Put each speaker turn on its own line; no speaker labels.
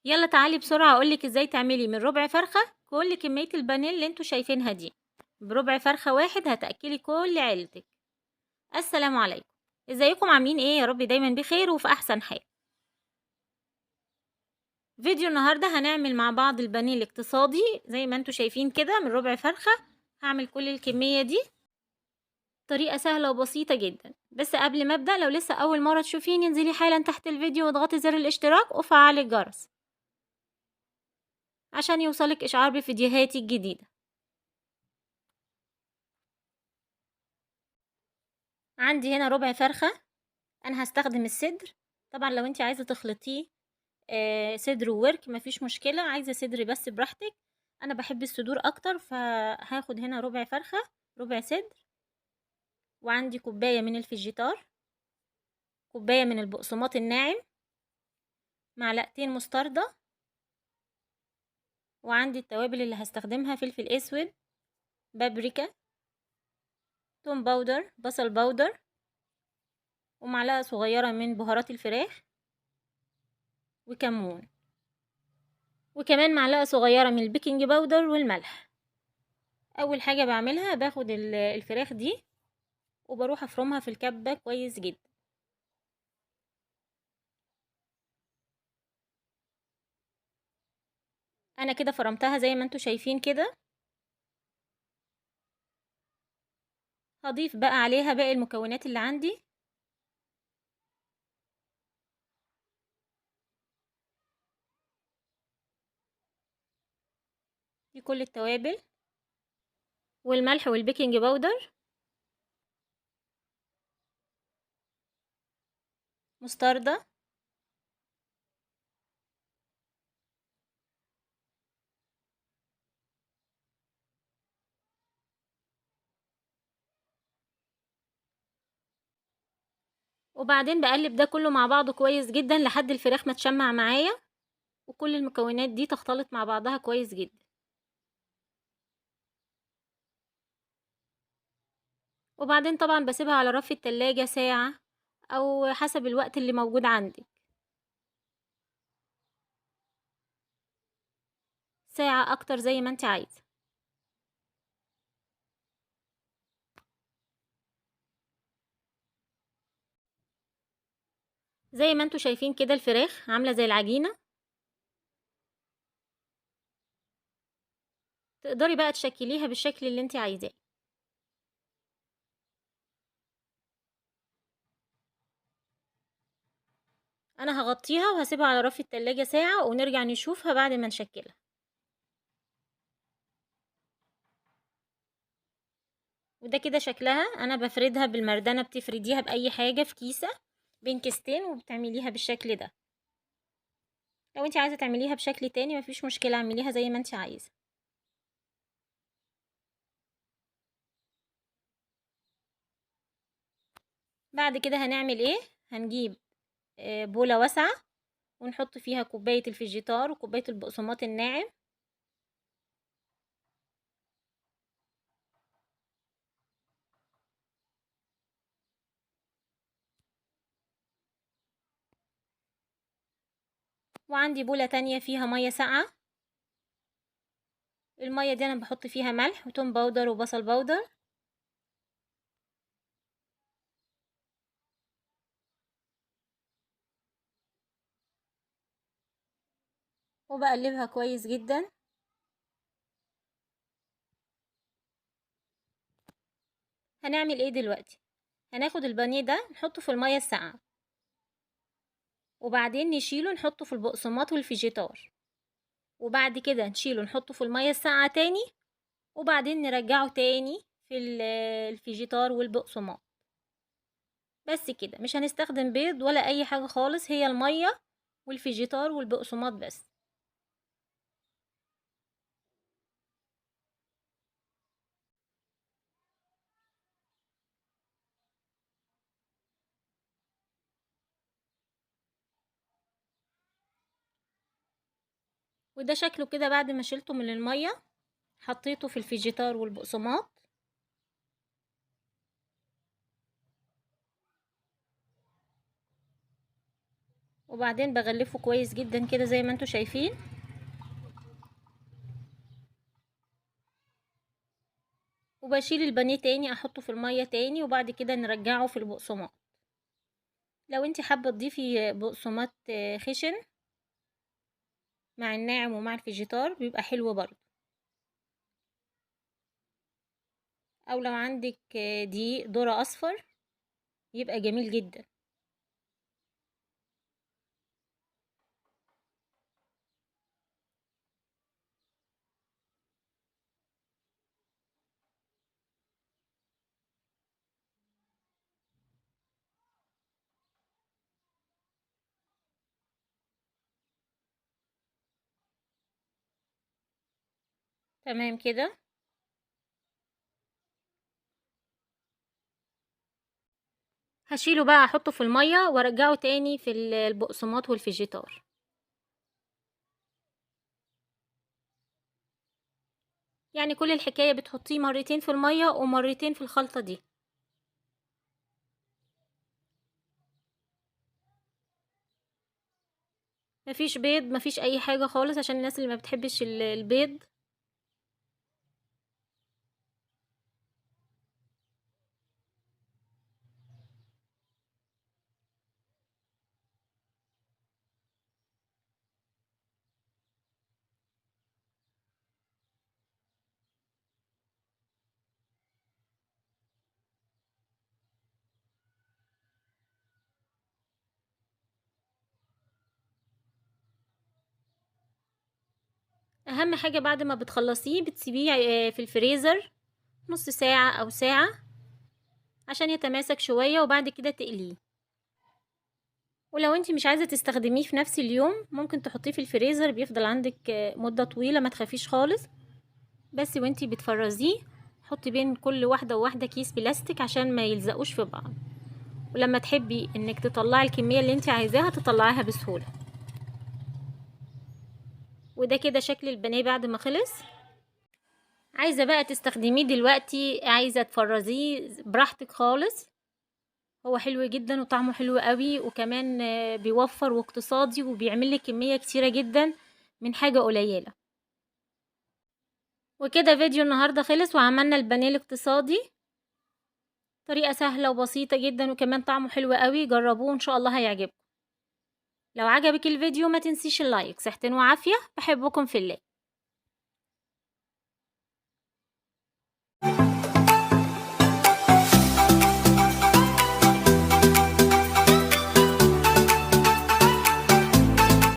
يلا تعالي بسرعة أقولك ازاي تعملي من ربع فرخة كل كمية البانيه اللي انتوا شايفينها دي. بربع فرخة واحد هتأكلي كل عيلتك. السلام عليكم. ازيكم عاملين ايه؟ يا رب دايما بخير وفي احسن حال. فيديو النهاردة هنعمل مع بعض البانيه الاقتصادي زي ما انتوا شايفين كده من ربع فرخة. هعمل كل الكمية دي. طريقة سهلة وبسيطة جدا، بس قبل ما ابدأ لو لسه اول مرة تشوفيني انزلي حالا تحت الفيديو واضغطي زر الاشتراك وفعلي الجرس عشان يوصلك اشعار بفيديوهاتي الجديدة. عندي هنا ربع فرخة. انا هستخدم الصدر. طبعا لو انت عايزة تخلطيه صدر وورك مفيش مشكلة، عايزة صدر بس براحتك. انا بحب الصدور اكتر فهاخد هنا ربع فرخة، ربع صدر. وعندي كوباية من الفيجيتار، كوباية من البقسماط الناعم، معلقتين مستردة. وعندي التوابل اللي هستخدمها فلفل اسود، بابريكا، توم باودر، بصل باودر، ومعلقة صغيرة من بهارات الفراخ، وكمون، وكمان معلقة صغيرة من البيكنج باودر والملح. اول حاجة بعملها باخد الفراخ دي وبروح افرمها في الكبة كويس جدا. انا كده فرمتها زي ما انتوا شايفين كده. هضيف بقى عليها باقي المكونات اللي عندي. دي كل التوابل والملح والبيكنج باودر، مستردة، وبعدين بقلب ده كله مع بعضه كويس جدا لحد الفراخ ما تشمع معايا وكل المكونات دي تختلط مع بعضها كويس جدا. وبعدين طبعا بسيبها على رف التلاجة ساعة او حسب الوقت اللي موجود عندي، ساعة اكتر زي ما انت عايزة. زي ما انتوا شايفين كده الفراخ عاملة زي العجينة. تقدري بقى تشكليها بالشكل اللي انت عايزاه. انا هغطيها وهسيبها على رف التلاجة ساعة ونرجع نشوفها بعد ما نشكلها. وده كده شكلها. انا بفردها بالمردانة، بتفرديها باي حاجة في كيسة بين كيستين وبتعمليها بالشكل ده. لو انت عايزة تعمليها بشكل تاني مفيش مشكلة، اعمليها زي ما انت عايزة. بعد كده هنعمل ايه؟ هنجيب بولة واسعة ونحط فيها كوباية الفيجيتار وكوباية البقسماط الناعم، وعندي بولة تانية فيها مية ساقعة. المية دي انا بحط فيها ملح وتوم باودر وبصل باودر، وبقلبها كويس جدا. هنعمل ايه دلوقتي؟ هناخد البانيه ده نحطه في المية الساقعة، وبعدين نشيله نحطه في البقسماط والفيجيتار، وبعد كده نشيله نحطه في المية الساقعة تاني، وبعدين نرجعه تاني في الفيجيتار والبقسماط. بس كده، مش هنستخدم بيض ولا اي حاجة خالص، هي المية والفيجيتار والبقسماط بس. وده شكله كده بعد ما شلته من المية، حطيته في الفيجيتار والبقسماط. وبعدين بغلفه كويس جدا كده زي ما انتوا شايفين. وبشيل البانيه تاني احطه في المية تاني، وبعد كده نرجعه في البقسماط. لو انت حابة تضيفي بقسماط خشن مع الناعم ومع الفيجيتار بيبقى حلو برضه، او لو عندك دقيق ذرة اصفر يبقى جميل جدا. تمام كده. هشيله بقى احطه في المية وارجعه تاني في البقسماط والفيجيتار. يعني كل الحكاية بتحطيه مرتين في المية ومرتين في الخلطة دي. مفيش بيض، مفيش اي حاجة خالص عشان الناس اللي ما بتحبش البيض. اهم حاجة بعد ما بتخلصيه بتسيبيه في الفريزر نص ساعة او ساعة عشان يتماسك شوية، وبعد كده تقليه. ولو انتي مش عايزة تستخدميه في نفس اليوم ممكن تحطيه في الفريزر، بيفضل عندك مدة طويلة، ما تخافيش خالص. بس وانتي بتفرزيه حطي بين كل واحدة وواحدة كيس بلاستيك عشان ما يلزقوش في بعض، ولما تحبي انك تطلعي الكمية اللي انتي عايزاها تطلعيها بسهولة. وده كده شكل البانيه بعد ما خلص. عايزة بقى تستخدميه دلوقتي، عايزة تفرزيه براحتك خالص. هو حلو جدا وطعمه حلو قوي، وكمان بيوفر واقتصادي وبيعمل لك كمية كتيرة جدا من حاجة قليلة. وكده فيديو النهاردة خلص وعملنا البانيه الاقتصادي. طريقة سهلة وبسيطة جدا وكمان طعمه حلو قوي، جربوه ان شاء الله هيعجبكم. لو عجبك الفيديو ما تنسيش اللايك. صحتين وعافية، بحبكم في الله.